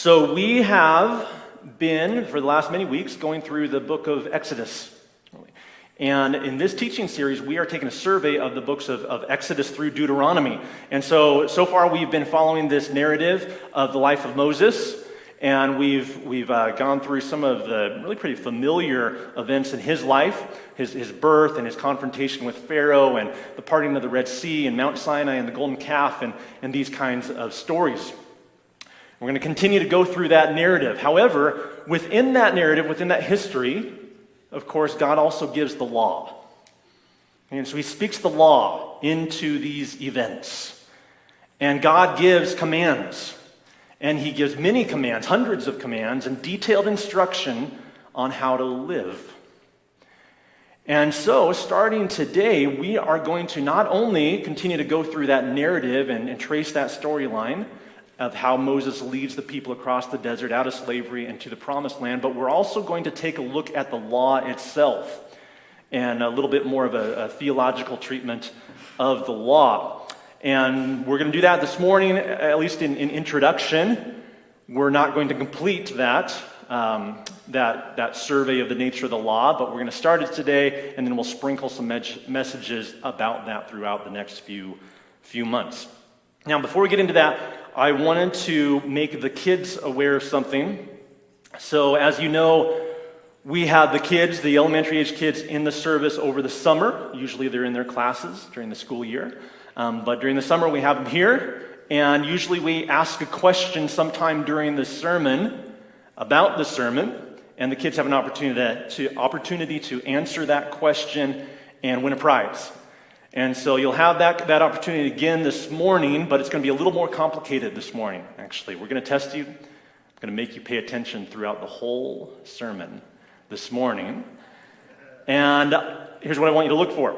So we have been, for the last many weeks, going through the book of Exodus. And in this teaching series, we are taking a survey of the books of Exodus through Deuteronomy. And so far we've been following this narrative of the life of Moses, and we've gone through some of the really pretty familiar events in his life, his birth and his confrontation with Pharaoh and the parting of the Red Sea and Mount Sinai and the golden calf and these kinds of stories. We're going to continue to go through that narrative. However, within that narrative, within that history, of course, God also gives the law. And so he speaks the law into these events. And God gives commands. And he gives many commands, hundreds of commands, and detailed instruction on how to live. And so, starting today, we are going to not only continue to go through that narrative and trace that storyline of how Moses leads the people across the desert out of slavery and to the promised land, but we're also going to take a look at the law itself and a little bit more of a theological treatment of the law. And we're going to do that this morning, at least in introduction. We're not going to complete that survey of the nature of the law, but we're going to start it today, and then we'll sprinkle some messages about that throughout the next few months. Now, before we get into that, I wanted to make the kids aware of something. So, as you know, we have the kids, the elementary age kids, in the service over the summer. Usually they're in their classes during the school year. But during the summer, we have them here. And usually we ask a question sometime during the sermon about the sermon. And the kids have an opportunity to answer that question and win a prize. And so you'll have that opportunity again this morning, but it's going to be a little more complicated this morning, actually. We're going to test you. I'm going to make you pay attention throughout the whole sermon this morning. And here's what I want you to look for.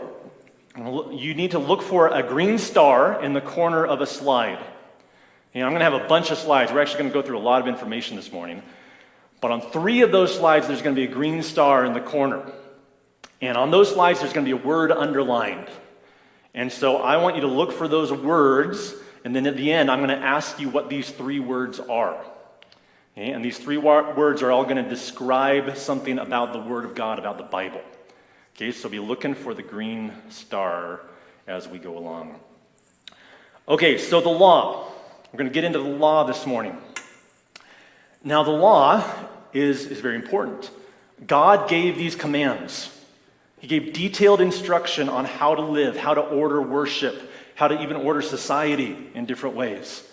You need to look for a green star in the corner of a slide. I'm going to have a bunch of slides. We're actually going to go through a lot of information this morning. But on 3 of those slides, there's going to be a green star in the corner. And on those slides, there's going to be a word underlined. And so I want you to look for those words, and then at the end, I'm going to ask you what these 3 words are. Okay? And these 3 words are all going to describe something about the Word of God, about the Bible. Okay, so be looking for the green star as we go along. Okay, so the law. We're going to get into the law this morning. Now, the law is very important. God gave these commands. He gave detailed instruction on how to live, how to order worship, how to even order society in different ways.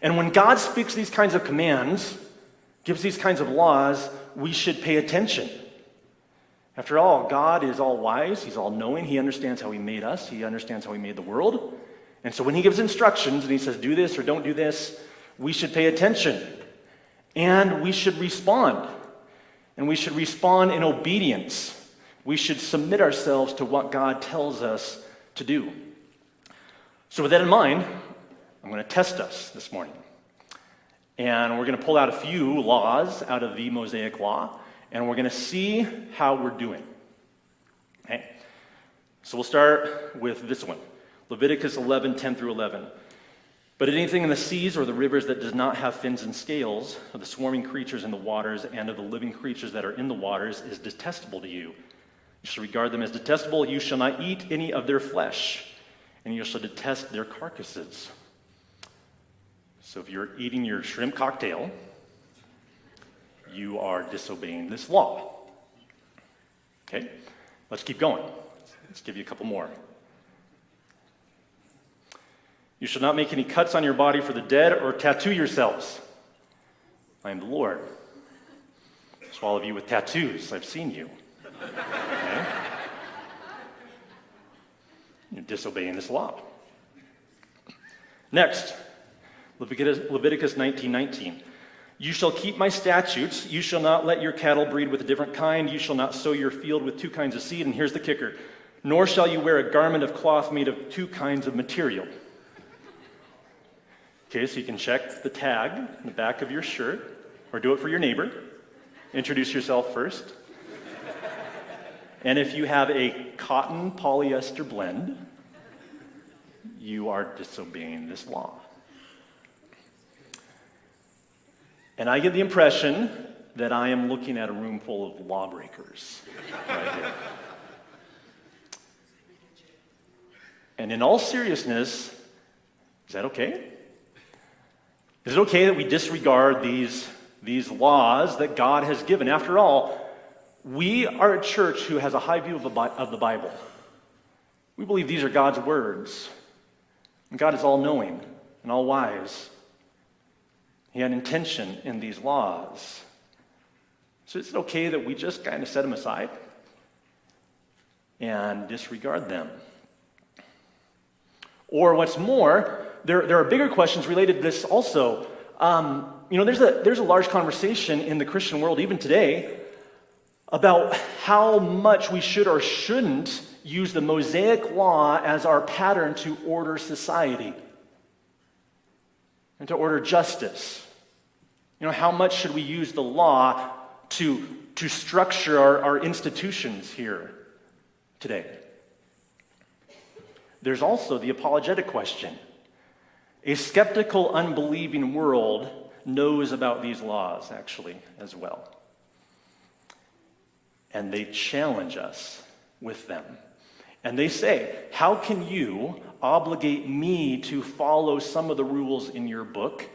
And when God speaks these kinds of commands, gives these kinds of laws, we should pay attention. After all, God is all wise, He's all knowing, He understands how He made us, He understands how He made the world. And so when He gives instructions and He says, do this or don't do this, we should pay attention. And we should respond. And we should respond in obedience. We should submit ourselves to what God tells us to do. So with that in mind, I'm going to test us this morning. And we're going to pull out a few laws out of the Mosaic Law, and we're going to see how we're doing. Okay? So we'll start with this one. Leviticus 11:10 through 11. But anything in the seas or the rivers that does not have fins and scales, of the swarming creatures in the waters and of the living creatures that are in the waters, is detestable to you. You shall regard them as detestable. You shall not eat any of their flesh, and you shall detest their carcasses. So if you're eating your shrimp cocktail, you are disobeying this law. Okay, let's keep going. Let's give you a couple more. You shall not make any cuts on your body for the dead or tattoo yourselves. I am the Lord. So all of you with tattoos, I've seen you. Okay? You're disobeying this law. Next, Leviticus 19:19. You shall keep my statutes. You shall not let your cattle breed with a different kind. You shall not sow your field with 2 kinds of seed. And here's the kicker. Nor shall you wear a garment of cloth made of 2 kinds of material. Okay, so you can check the tag in the back of your shirt, or do it for your neighbor. Introduce yourself first. And if you have a cotton polyester blend, you are disobeying this law. And I get the impression that I am looking at a room full of lawbreakers right here. And in all seriousness, is that okay? Is it okay that we disregard these laws that God has given? After all, we are a church who has a high view of the Bible. We believe these are God's words. And God is all-knowing and all-wise. He had intention in these laws. So is it okay that we just kind of set them aside and disregard them? Or what's more, there are bigger questions related to this also. There's a large conversation in the Christian world, even today, about how much we should or shouldn't use the Mosaic law as our pattern to order society and to order justice. How much should we use the law to structure our institutions here today? There's also the apologetic question. A skeptical, unbelieving world knows about these laws, actually, as well. And they challenge us with them. And they say, how can you obligate me to follow some of the rules in your book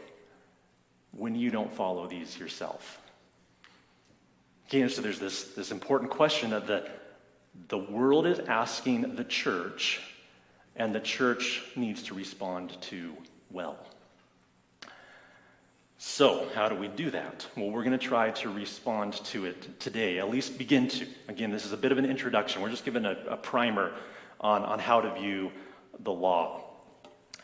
when you don't follow these yourself? Okay, so there's this important question that the world is asking the church, and the church needs to respond to well. So, how do we do that? Well, we're going to try to respond to it today, at least begin to. Again, this is a bit of an introduction. We're just giving a primer on how to view the law. I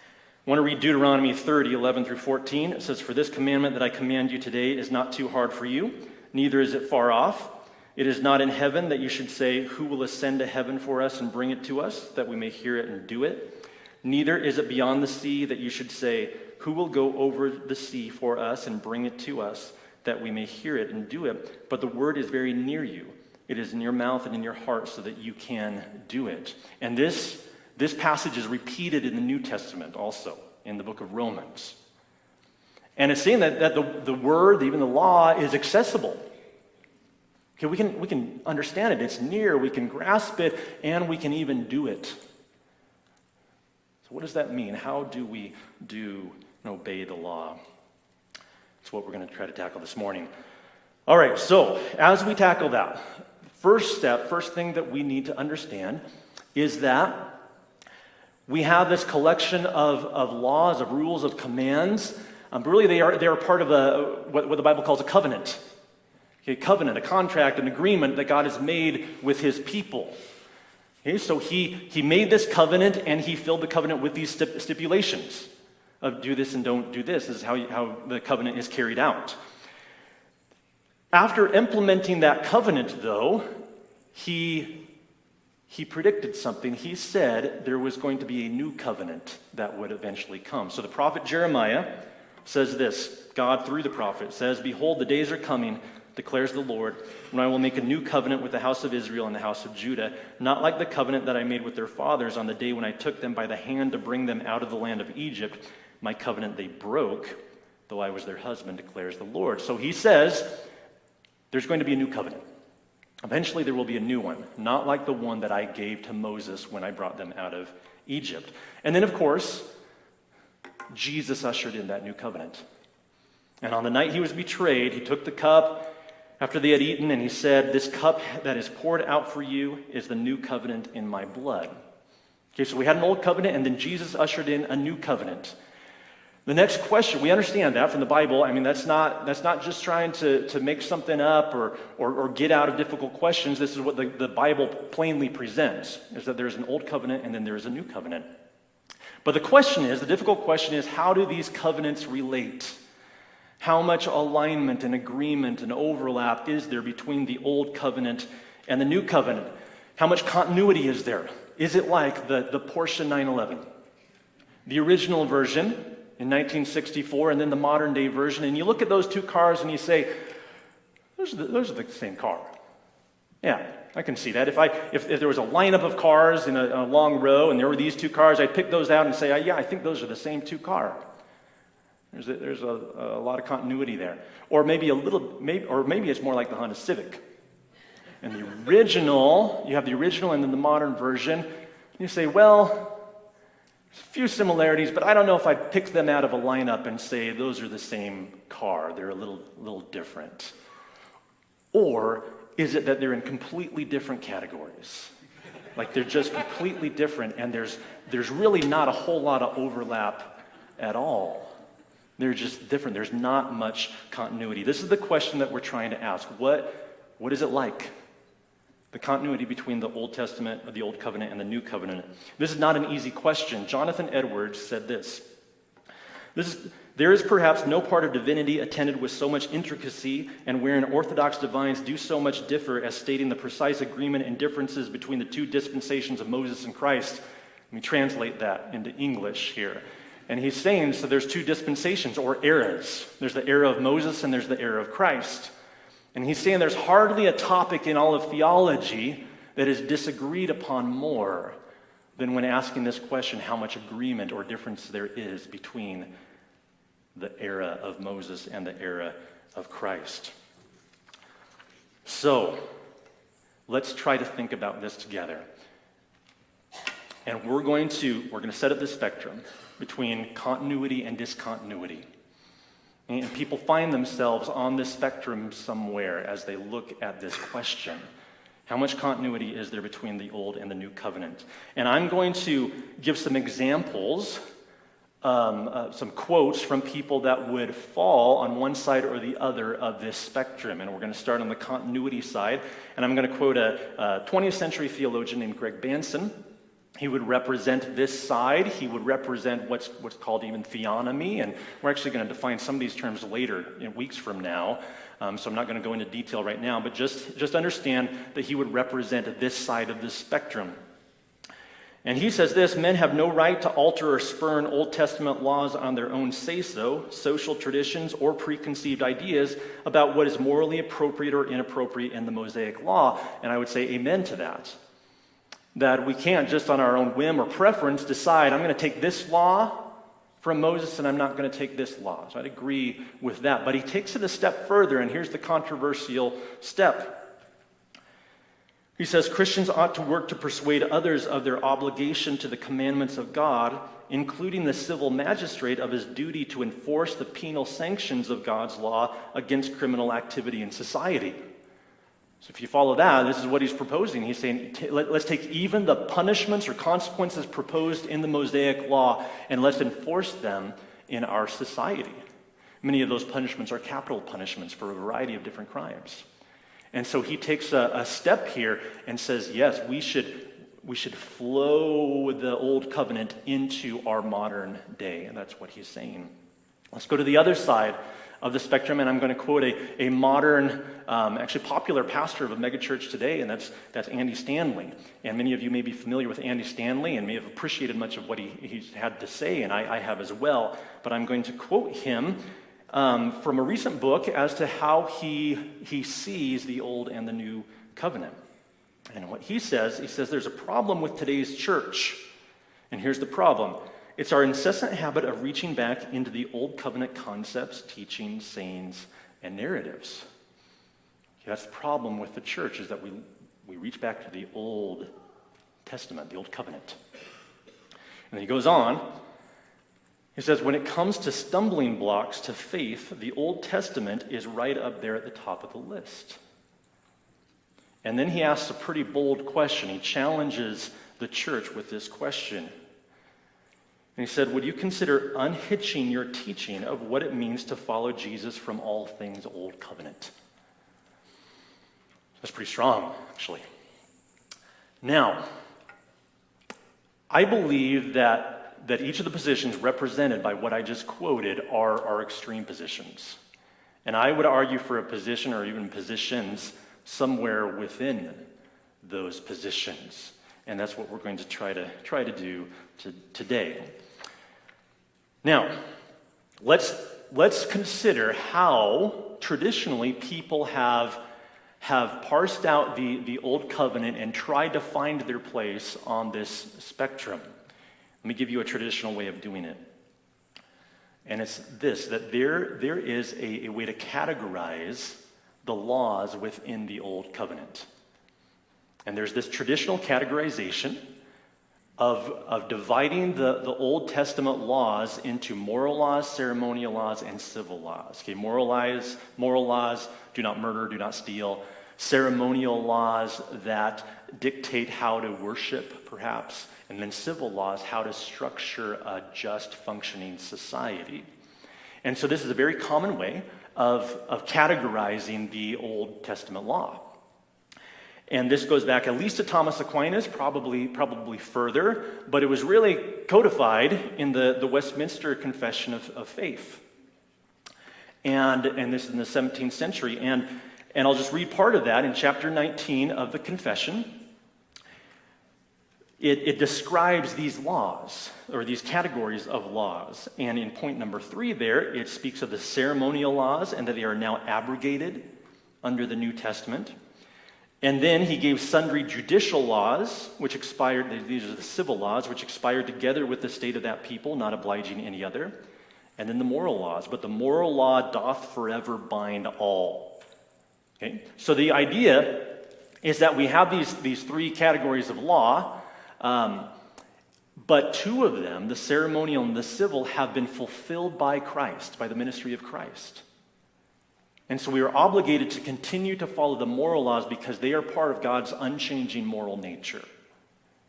want to read Deuteronomy 30, 11 through 14. It says, "For this commandment that I command you today is not too hard for you, neither is it far off. It is not in heaven that you should say, 'Who will ascend to heaven for us and bring it to us, that we may hear it and do it?' Neither is it beyond the sea that you should say, 'Who will go over the sea for us and bring it to us, that we may hear it and do it?' But the word is very near you. It is in your mouth and in your heart, so that you can do it." And this passage is repeated in the New Testament also, in the book of Romans. And it's saying that the word, even the law, is accessible. Okay, we can understand it. It's near. We can grasp it, and we can even do it. So what does that mean? How do we do and obey the law? That's what we're going to try to tackle this morning. All right, so as we tackle that, first thing that we need to understand is that we have this collection of laws, of rules, of commands. But really, they are part of what the Bible calls a covenant. A covenant, a contract, an agreement that God has made with his people. Okay, so he made this covenant, and he filled the covenant with these stipulations of do this and don't do this. This is how the covenant is carried out. After implementing that covenant, though, he predicted something. He said there was going to be a new covenant that would eventually come. So the prophet Jeremiah says this. God, through the prophet, says, "Behold, the days are coming, declares the Lord, when I will make a new covenant with the house of Israel and the house of Judah, not like the covenant that I made with their fathers on the day when I took them by the hand to bring them out of the land of Egypt. My covenant they broke, though I was their husband, declares the Lord." So he says there's going to be a new covenant. Eventually there will be a new one, not like the one that I gave to Moses when I brought them out of Egypt. And then, of course, Jesus ushered in that new covenant. And on the night he was betrayed, he took the cup after they had eaten, and he said, "This cup that is poured out for you is the new covenant in my blood." Okay, so we had an old covenant, and then Jesus ushered in a new covenant. The next question, we understand that from the Bible. I mean, that's not just trying to make something up or get out of difficult questions. This is what the Bible plainly presents, is that there's an old covenant and then there is a new covenant. But the difficult question is, how do these covenants relate? How much alignment and agreement and overlap is there between the old covenant and the new covenant? How much continuity is there? Is it like the Porsche 911? The original version in 1964 and then the modern day version, and you look at those two cars and you say, those are the same car. Yeah, I can see that. If there was a lineup of cars in a long row and there were these two cars, I'd pick those out and say, yeah, I think those are the same two cars. There's a lot of continuity there. Or maybe maybe it's more like the Honda Civic. And the original, you have the original and then the modern version. And you say, well, there's a few similarities, but I don't know if I'd pick them out of a lineup and say those are the same car. They're a little different. Or is it that they're in completely different categories? Like they're just completely different, and there's really not a whole lot of overlap at all. They're just different. There's not much continuity. This is the question that we're trying to ask. What is it like? The continuity between the Old Testament, or the Old Covenant, and the New Covenant. This is not an easy question. Jonathan Edwards said this. There is perhaps no part of divinity attended with so much intricacy, and wherein Orthodox divines do so much differ as stating the precise agreement and differences between the two dispensations of Moses and Christ. Let me translate that into English here. And he's saying, so there's two dispensations or eras. There's the era of Moses and there's the era of Christ. And he's saying there's hardly a topic in all of theology that is disagreed upon more than when asking this question, how much agreement or difference there is between the era of Moses and the era of Christ. So, let's try to think about this together. And we're going to set up this spectrum between continuity and discontinuity. And people find themselves on this spectrum somewhere as they look at this question. How much continuity is there between the Old and the New Covenant? And I'm going to give some examples, some quotes from people that would fall on one side or the other of this spectrum. And we're going to start on the continuity side. And I'm going to quote a 20th century theologian named Greg Banson. He would represent this side. He would represent what's called even theonomy, and we're actually going to define some of these terms later, in weeks from now. So I'm not going to go into detail right now, but just understand that he would represent this side of the spectrum. And he says this: men have no right to alter or spurn Old Testament laws on their own say-so, social traditions, or preconceived ideas about what is morally appropriate or inappropriate in the Mosaic law. And I would say amen to that. That we can't just on our own whim or preference decide, I'm going to take this law from Moses and I'm not going to take this law. So I'd agree with that. But he takes it a step further, and here's the controversial step. He says Christians ought to work to persuade others of their obligation to the commandments of God, including the civil magistrate of his duty to enforce the penal sanctions of God's law against criminal activity in society. So if you follow that, this is what he's proposing. He's saying, let's take even the punishments or consequences proposed in the Mosaic law and let's enforce them in our society. Many of those punishments are capital punishments for a variety of different crimes. And so he takes a step here and says, yes, we should flow the Old Covenant into our modern day. And that's what he's saying. Let's go to the other side of the spectrum, and I'm going to quote a modern, actually popular pastor of a megachurch today, and that's Andy Stanley. And many of you may be familiar with Andy Stanley and may have appreciated much of what he's had to say, and I have as well. But I'm going to quote him from a recent book as to how he sees the Old and the New Covenant. And what he says there's a problem with today's church. And here's the problem. It's our incessant habit of reaching back into the Old Covenant concepts, teachings, sayings, and narratives. That's the problem with the church, is that we reach back to the Old Testament, the Old Covenant. And then he goes on. He says, when it comes to stumbling blocks to faith, the Old Testament is right up there at the top of the list. And then he asks a pretty bold question. He challenges the church with this question. And he said, would you consider unhitching your teaching of what it means to follow Jesus from all things Old Covenant? That's pretty strong, actually. Now, I believe that each of the positions represented by what I just quoted are extreme positions. And I would argue for a position or even positions somewhere within those positions. And that's what we're going to try to do today. Now, let's consider how traditionally people have parsed out the Old Covenant and tried to find their place on this spectrum. Let me give you a traditional way of doing it. And it's this, that there is a way to categorize the laws within the Old Covenant. And there's this traditional categorization of dividing the Old Testament laws into moral laws, ceremonial laws, and civil laws. Okay, moral laws, do not murder, do not steal. Ceremonial laws that dictate how to worship, perhaps. And then civil laws, how to structure a just functioning society. And so this is a very common way of categorizing the Old Testament law. And this goes back at least to Thomas Aquinas, probably further, but it was really codified in the Westminster Confession of Faith. And this is in the 17th century. And I'll just read part of that in chapter 19 of the Confession. It describes these laws, or these categories of laws. And in point number 3 there, it speaks of the ceremonial laws and that they are now abrogated under the New Testament. And then he gave sundry judicial laws, which expired, these are the civil laws, which expired together with the state of that people, not obliging any other. And then the moral laws. But the moral law doth forever bind all. Okay? So the idea is that we have these 3 categories of law, but 2 of them, the ceremonial and the civil, have been fulfilled by Christ, by the ministry of Christ. And so we are obligated to continue to follow the moral laws because they are part of God's unchanging moral nature.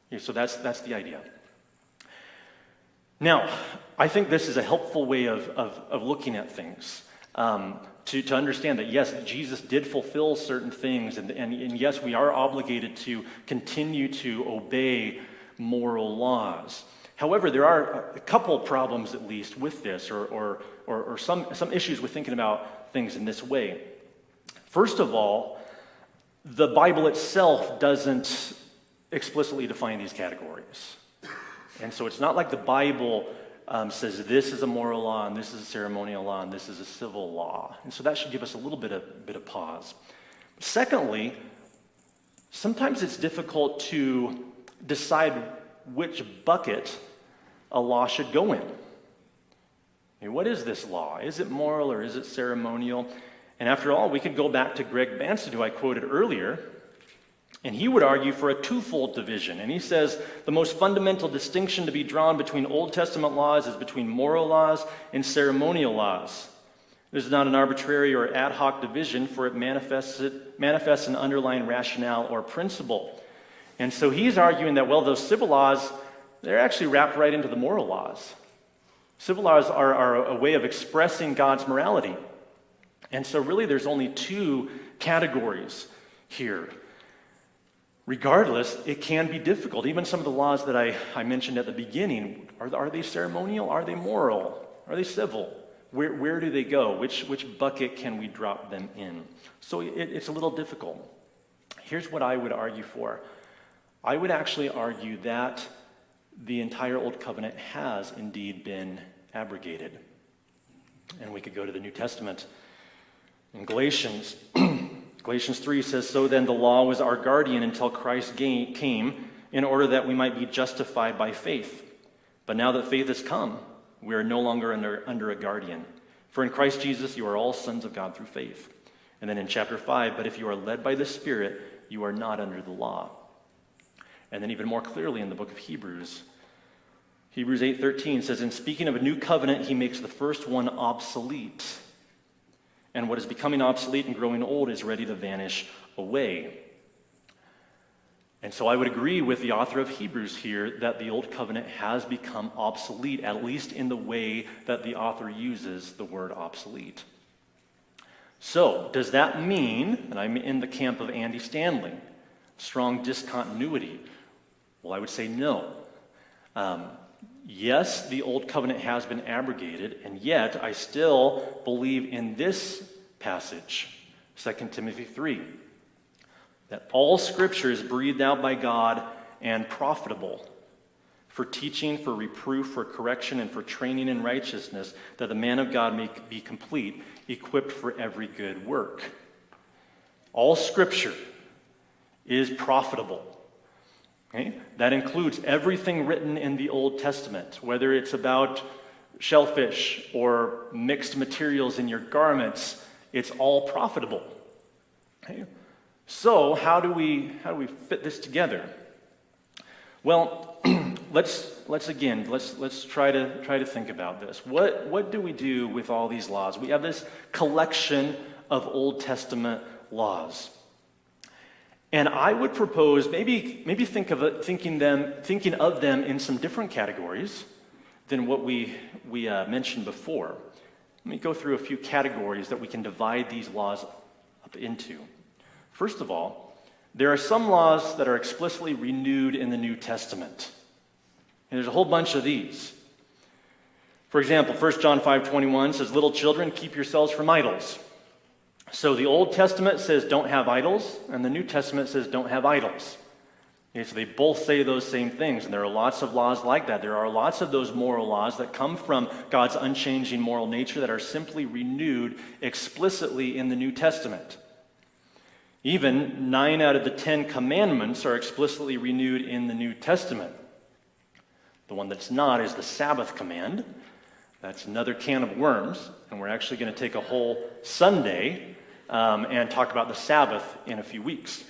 Okay, so that's the idea. Now, I think this is a helpful way of looking at things. To understand that, yes, Jesus did fulfill certain things, and yes, we are obligated to continue to obey moral laws. However, there are a couple problems, at least, with this, or some issues with thinking about things in this way. First of all, the Bible itself doesn't explicitly define these categories. And so it's not like the Bible says this is a moral law, and this is a ceremonial law, and this is a civil law. And so that should give us a little bit of pause. Secondly, sometimes it's difficult to decide which bucket a law should go in. What is this law? Is it moral or is it ceremonial? And after all, we could go back to Greg Banson, who I quoted earlier, and he would argue for a twofold division. And he says the most fundamental distinction to be drawn between Old Testament laws is between moral laws and ceremonial laws. This is not an arbitrary or ad hoc division, for it manifests an underlying rationale or principle. And so he's arguing that, well, those civil laws, they're actually wrapped right into the moral laws. Civil laws are a way of expressing God's morality. And so really there's only 2 categories here. Regardless, it can be difficult. Even some of the laws that I mentioned at the beginning, are they ceremonial? Are they moral? Are they civil? Where do they go? Which bucket can we drop them in? So it's a little difficult. Here's what I would argue for. I would actually argue that the entire Old Covenant has indeed been abrogated. And we could go to the New Testament. In Galatians 3 says, "So then the law was our guardian until Christ came, in order that we might be justified by faith. But now that faith has come, we are no longer under a guardian. For in Christ Jesus you are all sons of God through faith." And then in chapter 5, "But if you are led by the Spirit, you are not under the law." And then even more clearly in the book of Hebrews 8:13 says, "In speaking of a new covenant, he makes the first one obsolete. And what is becoming obsolete and growing old is ready to vanish away." And so I would agree with the author of Hebrews here that the Old Covenant has become obsolete, at least in the way that the author uses the word obsolete. So, does that mean, and I'm in the camp of Andy Stanley, strong discontinuity? Well, I would say no. Yes, the Old Covenant has been abrogated, and yet I still believe in this passage, 2 Timothy 3, that all Scripture is breathed out by God and profitable for teaching, for reproof, for correction, and for training in righteousness, that the man of God may be complete, equipped for every good work. All Scripture is profitable. Okay? That includes everything written in the Old Testament, whether it's about shellfish or mixed materials in your garments, it's all profitable. Okay? So how do we fit this together? Well, let's try to think about this. What do we do with all these laws? We have this collection of Old Testament laws. And I would propose maybe thinking of them in some different categories than what we mentioned before. Let me go through a few categories that we can divide these laws up into. First of all, there are some laws that are explicitly renewed in the New Testament. And there's a whole bunch of these. For example, 1 John 5:21 says, "Little children, keep yourselves from idols." So the Old Testament says don't have idols, and the New Testament says don't have idols. Okay, so they both say those same things, and there are lots of laws like that. There are lots of those moral laws that come from God's unchanging moral nature that are simply renewed explicitly in the New Testament. Even 9 out of the 10 commandments are explicitly renewed in the New Testament. The one that's not is the Sabbath command. That's another can of worms, and we're actually going to take a whole Sunday and talk about the Sabbath in a few weeks.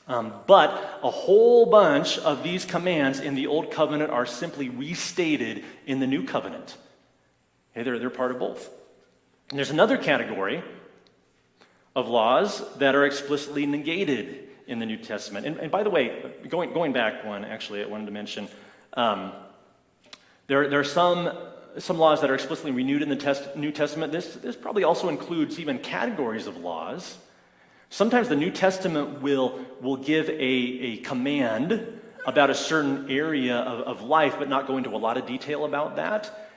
But a whole bunch of these commands in the Old Covenant are simply restated in the New Covenant. Okay, they're part of both. And there's another category of laws that are explicitly negated in the New Testament. And by the way, going back one, actually, I wanted to mention, there are some laws that are explicitly renewed in the New Testament. This probably also includes even categories of laws. Sometimes the New Testament will give a command about a certain area of life, but not go into a lot of detail about that.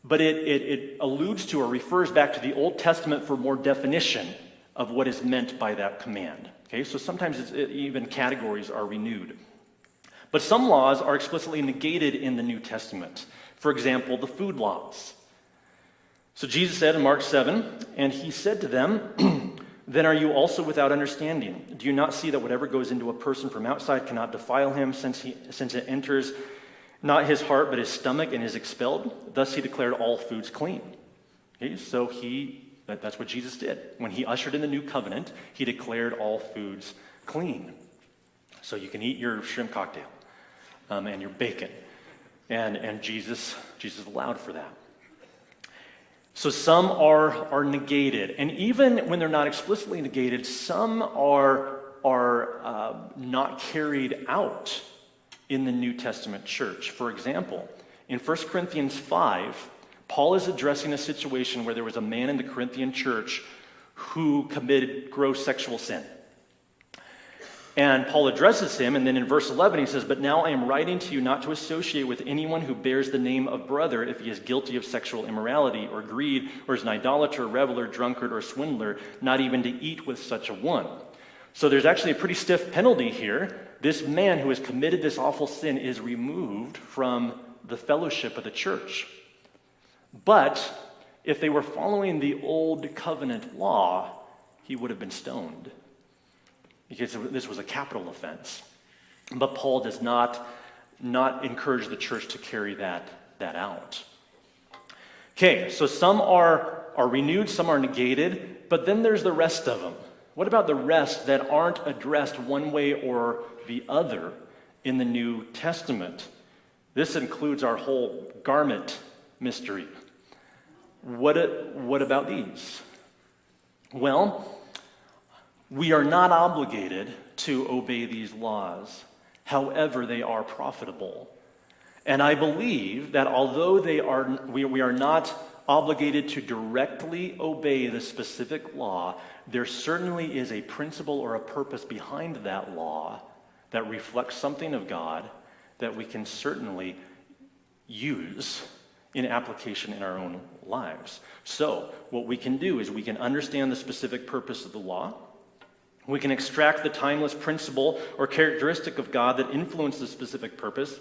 But it alludes to or refers back to the Old Testament for more definition of what is meant by that command. Okay, so sometimes even categories are renewed. But some laws are explicitly negated in the New Testament. For example, the food laws. So Jesus said in Mark 7, "And he said to them, then are you also without understanding? Do you not see that whatever goes into a person from outside cannot defile him, since it enters not his heart but his stomach and is expelled? Thus he declared all foods clean." Okay, so that's what Jesus did. When he ushered in the new covenant, he declared all foods clean. So you can eat your shrimp cocktail and your bacon. And Jesus allowed for that. So some are negated. And even when they're not explicitly negated, some are not carried out in the New Testament church. For example, in 1 Corinthians 5, Paul is addressing a situation where there was a man in the Corinthian church who committed gross sexual sin. And Paul addresses him, and then in verse 11 he says, "But now I am writing to you not to associate with anyone who bears the name of brother if he is guilty of sexual immorality or greed or is an idolater, reveler, drunkard, or swindler, not even to eat with such a one." So there's actually a pretty stiff penalty here. This man who has committed this awful sin is removed from the fellowship of the church. But if they were following the old covenant law, he would have been stoned, because this was a capital offense. But Paul does not encourage the church to carry that out. Okay, so some are renewed, some are negated, but then there's the rest of them. What about the rest that aren't addressed one way or the other in the New Testament? This includes our whole garment mystery. What about these? Well, we are not obligated to obey these laws. However, they are profitable. And I believe that although we are not obligated to directly obey the specific law, there certainly is a principle or a purpose behind that law that reflects something of God that we can certainly use in application in our own lives. So, what we can do is we can understand the specific purpose of the law. We can extract the timeless principle or characteristic of God that influences the specific purpose,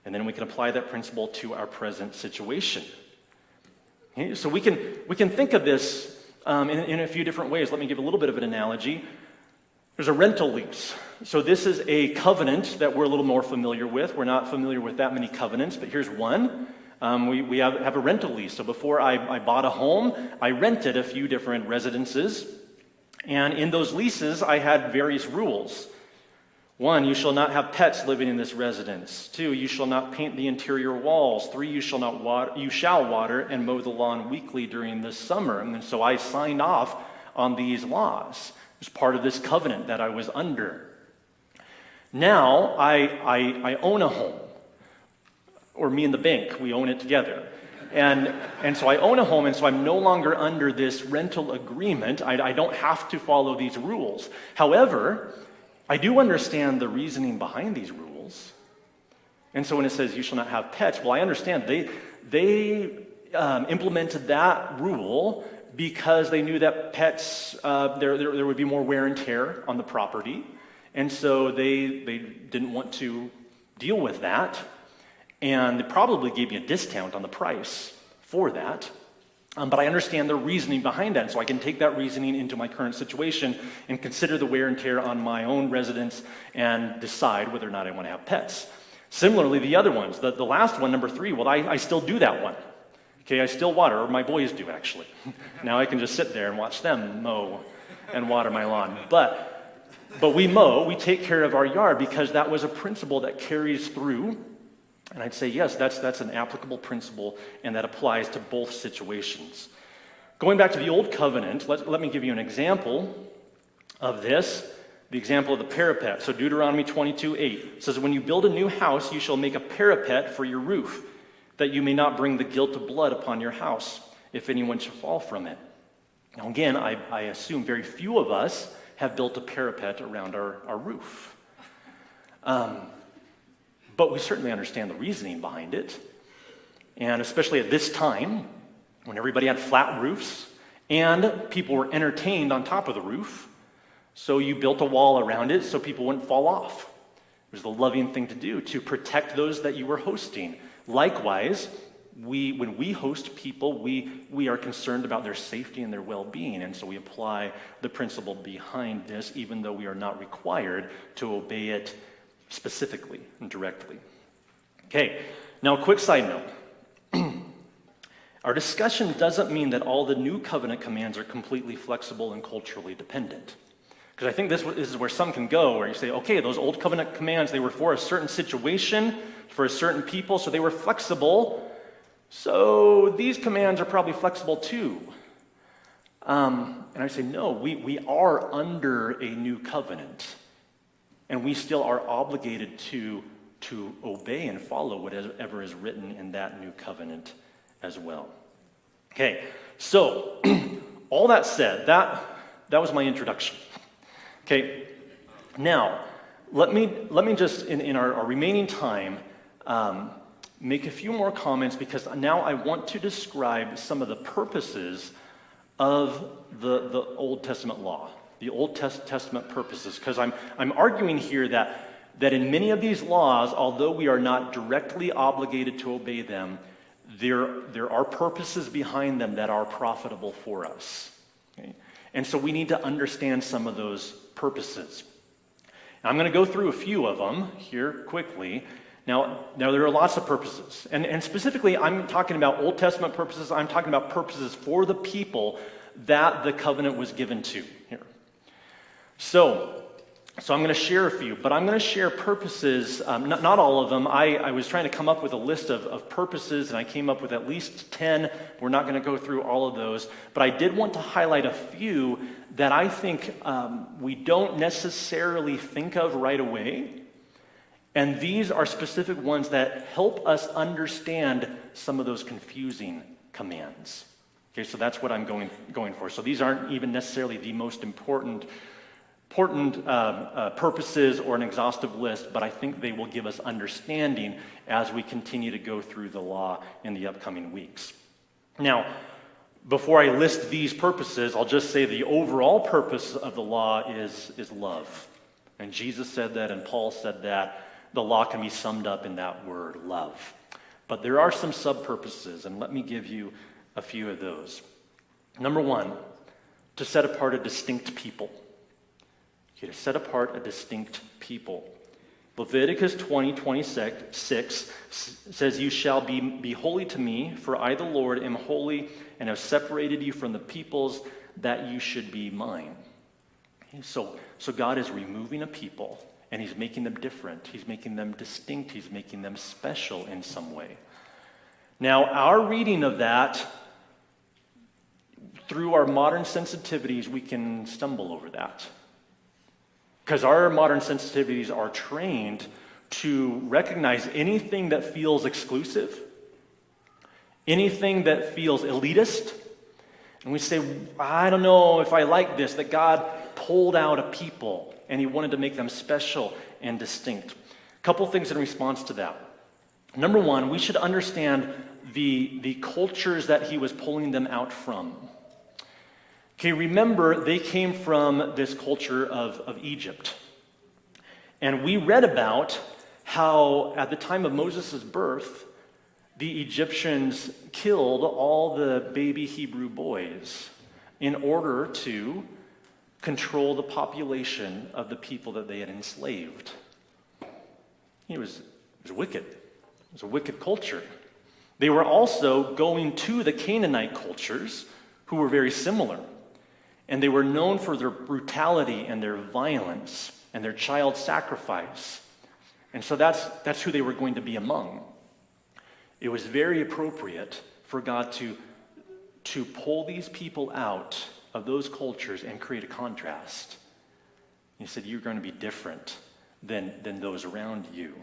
and then we can apply that principle to our present situation. Okay? So we can think of this in a few different ways. Let me give a little bit of an analogy. There's a rental lease. So this is a covenant that we're a little more familiar with. We're not familiar with that many covenants, but here's one. We have a rental lease. So before I bought a home, I rented a few different residences. And in those leases, I had various rules. 1, you shall not have pets living in this residence. 2, you shall not paint the interior walls. 3, you shall water and mow the lawn weekly during the summer. And so I signed off on these laws. It was part of this covenant that I was under. Now I own a home, or me and the bank, we own it together. And so I own a home, and so I'm no longer under this rental agreement. I don't have to follow these rules. However, I do understand the reasoning behind these rules. And so when it says you shall not have pets, well, I understand they implemented that rule because they knew that pets, there would be more wear and tear on the property. And so they didn't want to deal with that. And they probably gave me a discount on the price for that. But I understand the reasoning behind that. So I can take that reasoning into my current situation and consider the wear and tear on my own residence and decide whether or not I want to have pets. Similarly, the other ones, the last one, number 3, well, I still do that one. Okay, I still water, or my boys do actually. Now I can just sit there and watch them mow and water my lawn. But we mow, we take care of our yard because that was a principle that carries through. And I'd say, yes, that's an applicable principle, and that applies to both situations. Going back to the Old Covenant, let me give you an example of this, the example of the parapet. So Deuteronomy 22:8 says, when you build a new house, you shall make a parapet for your roof, that you may not bring the guilt of blood upon your house, if anyone should fall from it. Now again, I assume very few of us have built a parapet around our roof. But we certainly understand the reasoning behind it. And especially at this time, when everybody had flat roofs and people were entertained on top of the roof, so you built a wall around it so people wouldn't fall off. It was the loving thing to do, to protect those that you were hosting. Likewise, when we host people, we are concerned about their safety and their well-being, and so we apply the principle behind this, even though we are not required to obey it specifically and directly. Okay, now a quick side note. Our discussion doesn't mean that all the new covenant commands are completely flexible and culturally dependent. Because I think this is where some can go, where you say, okay, those old covenant commands, they were for a certain situation, for a certain people, so they were flexible. So these commands are probably flexible too. And I say, no, we are under a new covenant. And we still are obligated to obey and follow whatever is written in that new covenant as well. Okay, so all that said, that was my introduction. Okay, now let me just in our remaining time make a few more comments, because now I want to describe some of the purposes of the Old Testament law. The Old Testament purposes, because I'm arguing here that in many of these laws, although we are not directly obligated to obey them, there are purposes behind them that are profitable for us. Okay? And so we need to understand some of those purposes. Now, I'm going to go through a few of them here quickly. Now there are lots of purposes, and specifically I'm talking about Old Testament purposes. I'm talking about purposes for the people that the covenant was given to here. So I'm going to share a few, but I'm going to share purposes, not all of them. I was trying to come up with a list of purposes, and I came up with at least 10. We're not going to go through all of those, but I did want to highlight a few that I think we don't necessarily think of right away, and these are specific ones that help us understand some of those confusing commands. Okay, so that's what I'm going for. So these aren't even necessarily the most important purposes or an exhaustive list, but I think they will give us understanding as we continue to go through the law in the upcoming weeks. Now, before I list these purposes, I'll just say the overall purpose of the law is love. And Jesus said that, and Paul said that. The law can be summed up in that word, love. But there are some sub-purposes, and let me give you a few of those. Number 1, to set apart a distinct people. To set apart a distinct people. Leviticus 20:26 says, "You shall be holy to me, for I, the Lord, am holy and have separated you from the peoples that you should be mine." So God is removing a people, and he's making them different. He's making them distinct. He's making them special in some way. Now, our reading of that, through our modern sensitivities, we can stumble over that. Because our modern sensitivities are trained to recognize anything that feels exclusive, anything that feels elitist, and we say, I don't know if I like this, that God pulled out a people and he wanted to make them special and distinct. A couple things in response to that. Number one, we should understand the cultures that he was pulling them out from. Okay, remember, they came from this culture of Egypt. And we read about how at the time of Moses' birth, the Egyptians killed all the baby Hebrew boys in order to control the population of the people that they had enslaved. It was wicked. It was a wicked culture. They were also going to the Canaanite cultures, who were very similar. And they were known for their brutality and their violence and their child sacrifice. And so that's who they were going to be among. It was very appropriate for God to pull these people out of those cultures and create a contrast. He said, you're going to be different than those around you.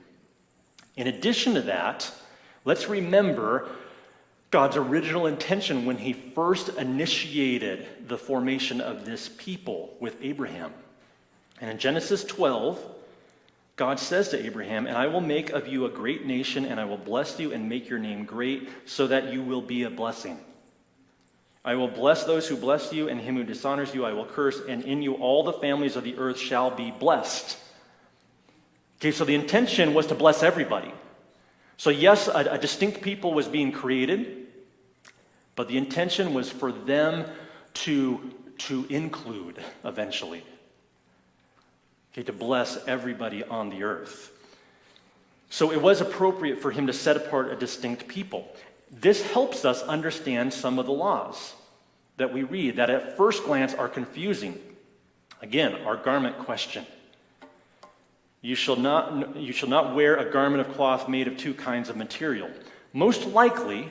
In addition to that, let's remember God's original intention when he first initiated the formation of this people with Abraham. And in Genesis 12, God says to Abraham, "And I will make of you a great nation, and I will bless you and make your name great, so that you will be a blessing. I will bless those who bless you, and him who dishonors you I will curse, and in you all the families of the earth shall be blessed." Okay, so the intention was to bless everybody. So yes, a distinct people was being created, but the intention was for them to include eventually. Okay, to bless everybody on the earth. So it was appropriate for him to set apart a distinct people. This helps us understand some of the laws that we read that at first glance are confusing. Again, our garment question. You shall not wear a garment of cloth made of two kinds of material. Most likely,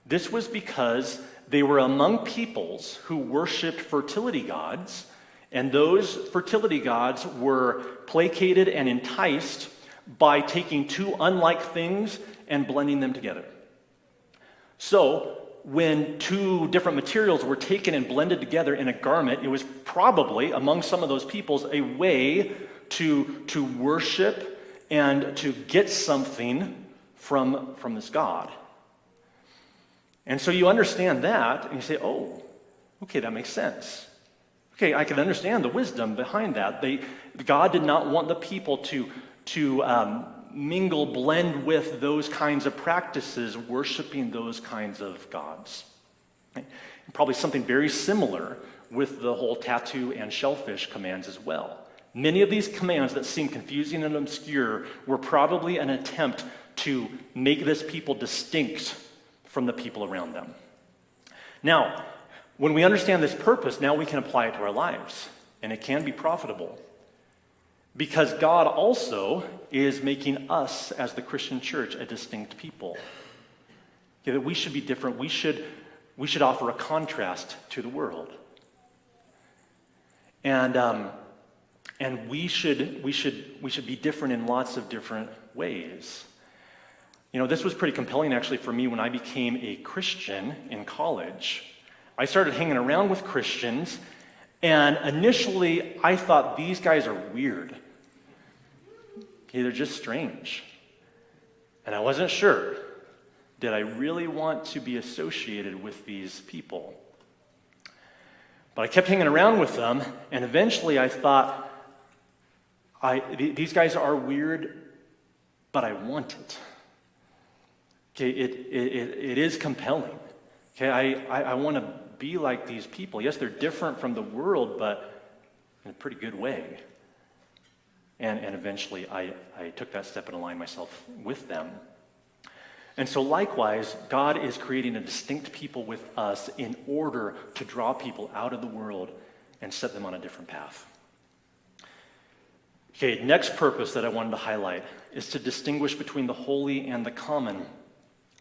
this was because they were among peoples who worshipped fertility gods, and those fertility gods were placated and enticed by taking two unlike things and blending them together. So, when two different materials were taken and blended together in a garment, it was probably, among some of those peoples, a way to worship and to get something from this God. And so you understand that, and you say, oh, okay, that makes sense. Okay, I can understand the wisdom behind that. God did not want the people to mingle, blend with those kinds of practices, worshiping those kinds of gods. Okay? Probably something very similar with the whole tattoo and shellfish commands as well. Many of these commands that seem confusing and obscure were probably an attempt to make this people distinct from the people around them. Now, when we understand this purpose, now we can apply it to our lives, and it can be profitable. Because God also is making us, as the Christian church, a distinct people. Okay, that we should be different. We should offer a contrast to the world. And we should be different in lots of different ways. You know, this was pretty compelling actually for me when I became a Christian in college. I started hanging around with Christians, and initially I thought these guys are weird. Okay, they're just strange. And I wasn't sure, did I really want to be associated with these people? But I kept hanging around with them, and eventually I thought, these guys are weird, but I want it. Okay, it is compelling. Okay, I want to be like these people. Yes, they're different from the world, but in a pretty good way. And eventually I took that step and aligned myself with them. And so likewise, God is creating a distinct people with us in order to draw people out of the world and set them on a different path. Okay, next purpose that I wanted to highlight is to distinguish between the holy and the common.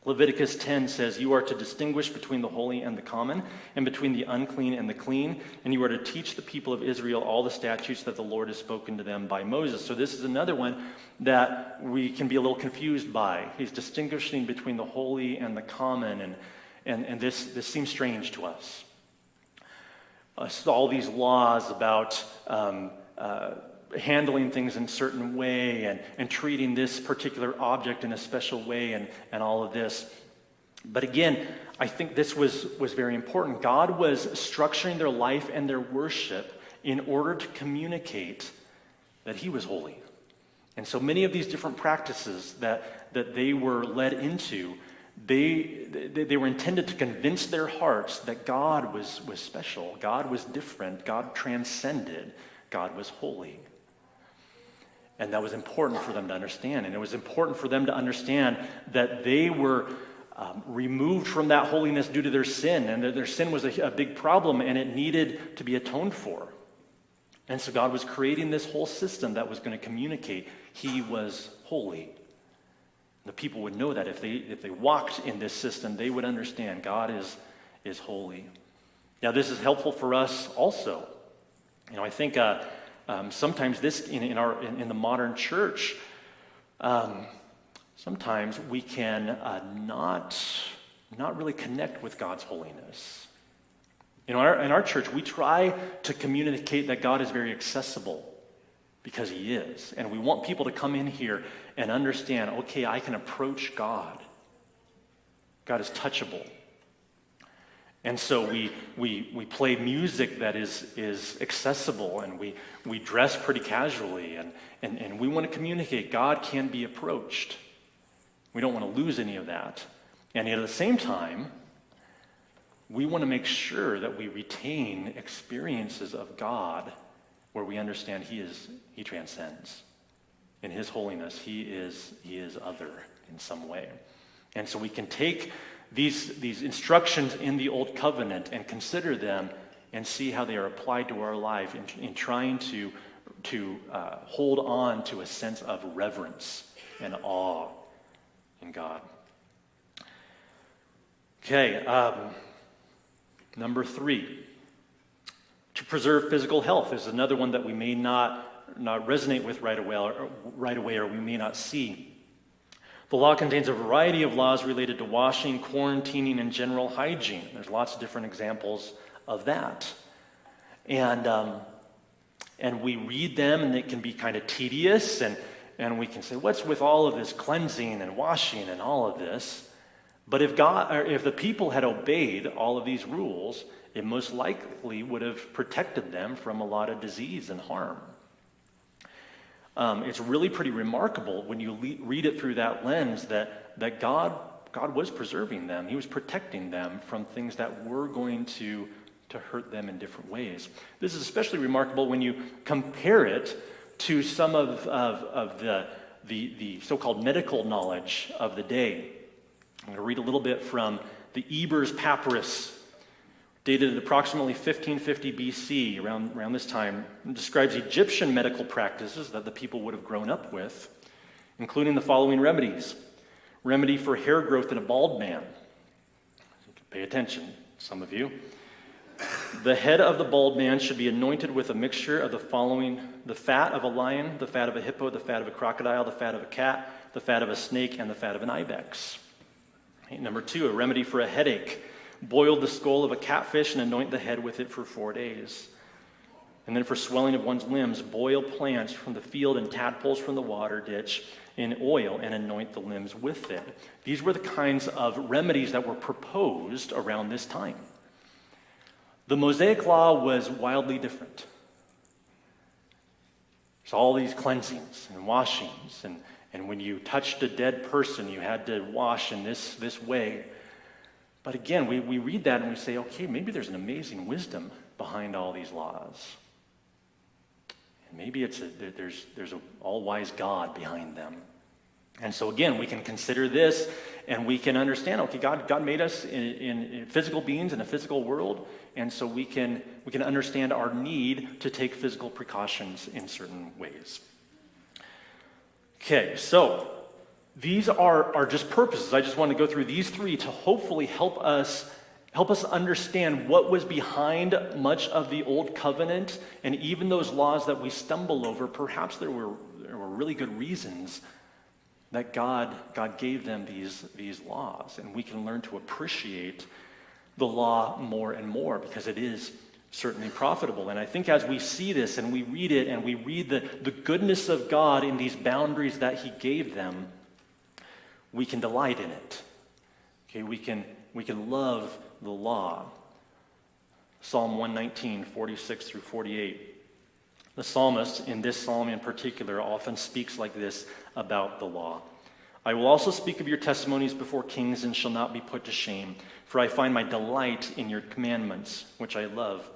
Leviticus 10 says, "You are to distinguish between the holy and the common, and between the unclean and the clean, and you are to teach the people of Israel all the statutes that the Lord has spoken to them by Moses." So this is another one that we can be a little confused by. He's distinguishing between the holy and the common, and this seems strange to us. All these laws about handling things in a certain way and treating this particular object in a special way and all of this. But again, I think this was very important. God was structuring their life and their worship in order to communicate that he was holy. And so many of these different practices that they were led into, they were intended to convince their hearts that God was special, God was different, God transcended, God was holy. And that was important for them to understand. And it was important for them to understand that they were removed from that holiness due to their sin, and that their sin was a big problem, and it needed to be atoned for. And so God was creating this whole system that was going to communicate he was holy. The people would know that if they walked in this system, they would understand God is holy. Now, this is helpful for us also. I think sometimes this in the modern church, sometimes we can not really connect with God's holiness. In our church, we try to communicate that God is very accessible because he is, and we want people to come in here and understand, okay, I can approach God. God is touchable. And so we play music that is accessible, and we dress pretty casually, and we want to communicate God can be approached. We don't want to lose any of that. And yet at the same time, we want to make sure that we retain experiences of God where we understand he transcends. In his holiness, he is other in some way. And so we can take these instructions in the Old Covenant and consider them and see how they are applied to our life in trying to hold on to a sense of reverence and awe in God. Okay, number 3. To preserve physical health is another one that we may not resonate with right away, or we may not see. The law contains a variety of laws related to washing, quarantining, and general hygiene. There's lots of different examples of that. And we read them, and they can be kind of tedious, and we can say, what's with all of this cleansing and washing and all of this? But if the people had obeyed all of these rules, it most likely would have protected them from a lot of disease and harm. It's really pretty remarkable when you read it through that lens that God was preserving them. He was protecting them from things that were going to hurt them in different ways. This is especially remarkable when you compare it to some of the so-called medical knowledge of the day. I'm going to read a little bit from the Ebers Papyrus, dated at approximately 1550 BC, around this time. It describes Egyptian medical practices that the people would have grown up with, including the following remedies. Remedy for hair growth in a bald man. Pay attention, some of you. The head of the bald man should be anointed with a mixture of the following: the fat of a lion, the fat of a hippo, the fat of a crocodile, the fat of a cat, the fat of a snake, and the fat of an ibex. Okay, number 2, a remedy for a headache. Boil the skull of a catfish and anoint the head with it for 4 days. And then for swelling of one's limbs, boil plants from the field and tadpoles from the water ditch in oil and anoint the limbs with it. These were the kinds of remedies that were proposed around this time. The Mosaic Law was wildly different. There's all these cleansings and washings, and when you touched a dead person, you had to wash in this way. But again, we read that and we say, okay, maybe there's an amazing wisdom behind all these laws. And maybe there's an all-wise God behind them. And so again, we can consider this and we can understand, okay, God made us in physical beings in a physical world, and so we can understand our need to take physical precautions in certain ways. Okay, so these are just purposes. I just want to go through these three to hopefully help us understand what was behind much of the Old Covenant, and even those laws that we stumble over. Perhaps there were really good reasons that God gave them these laws, and we can learn to appreciate the law more and more because it is certainly profitable. And I think as we see this and we read it and we read the goodness of God in these boundaries that he gave them, we can delight in it. Okay, we can love the law. Psalm 119, 46 through 48. The psalmist, in this psalm in particular, often speaks like this about the law. I will also speak of your testimonies before kings and shall not be put to shame, for I find my delight in your commandments, which I love.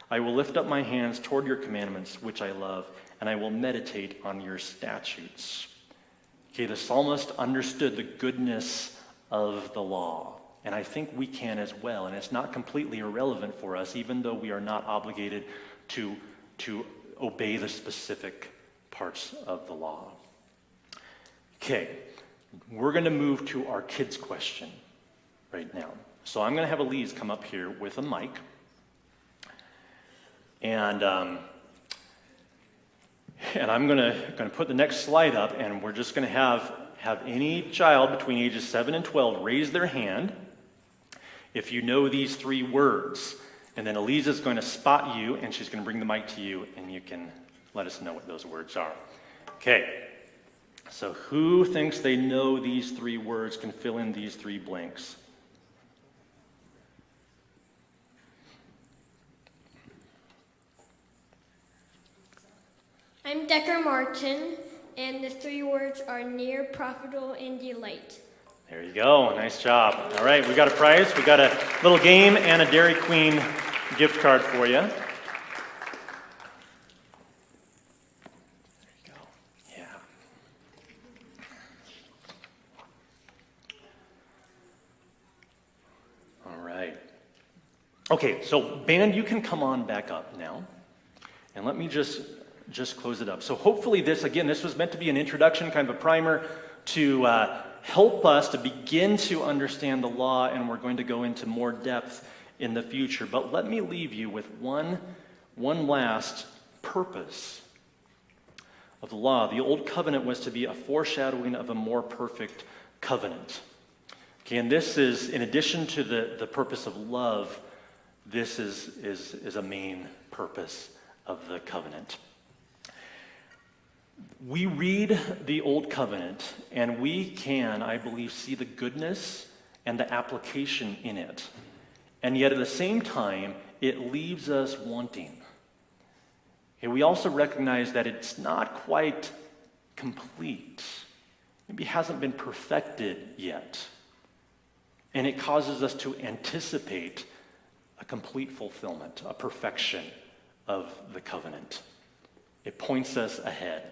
I will lift up my hands toward your commandments, which I love, and I will meditate on your statutes. Okay, the psalmist understood the goodness of the law, and I think we can as well, and it's not completely irrelevant for us, even though we are not obligated to obey the specific parts of the law. Okay, we're going to move to our kids' question right now. So I'm going to have Elise come up here with a mic. And I'm going to put the next slide up, and we're just going to have any child between ages 7 and 12 raise their hand if you know these three words. And then Elisa's going to spot you, and she's going to bring the mic to you, and you can let us know what those words are. Okay, so who thinks they know these three words, can fill in these three blanks? I'm Decker Martin, and the three words are near, profitable, and delight. There you go. Nice job. All right, we got a prize. We got a little game and a Dairy Queen gift card for you. There you go. Yeah. All right. Okay, so band, you can come on back up now. And let me just close it up. So hopefully this was meant to be an introduction, kind of a primer to help us to begin to understand the law, and we're going to go into more depth in the future. But let me leave you with one last purpose of the law. The old covenant was to be a foreshadowing of a more perfect covenant. Okay, and this is, in addition to the purpose of love, this is a main purpose of the covenant. We read the Old Covenant, and we can, I believe, see the goodness and the application in it. And yet at the same time, it leaves us wanting. And we also recognize that it's not quite complete. Maybe hasn't been perfected yet. And it causes us to anticipate a complete fulfillment, a perfection of the covenant. It points us ahead.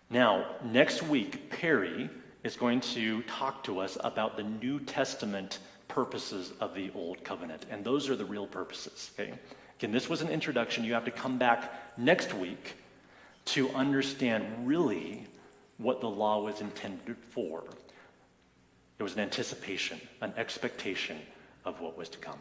Now, next week, Perry is going to talk to us about the New Testament purposes of the Old Covenant, and those are the real purposes, okay? Again, this was an introduction. You have to come back next week to understand really what the law was intended for. It was an anticipation, an expectation of what was to come.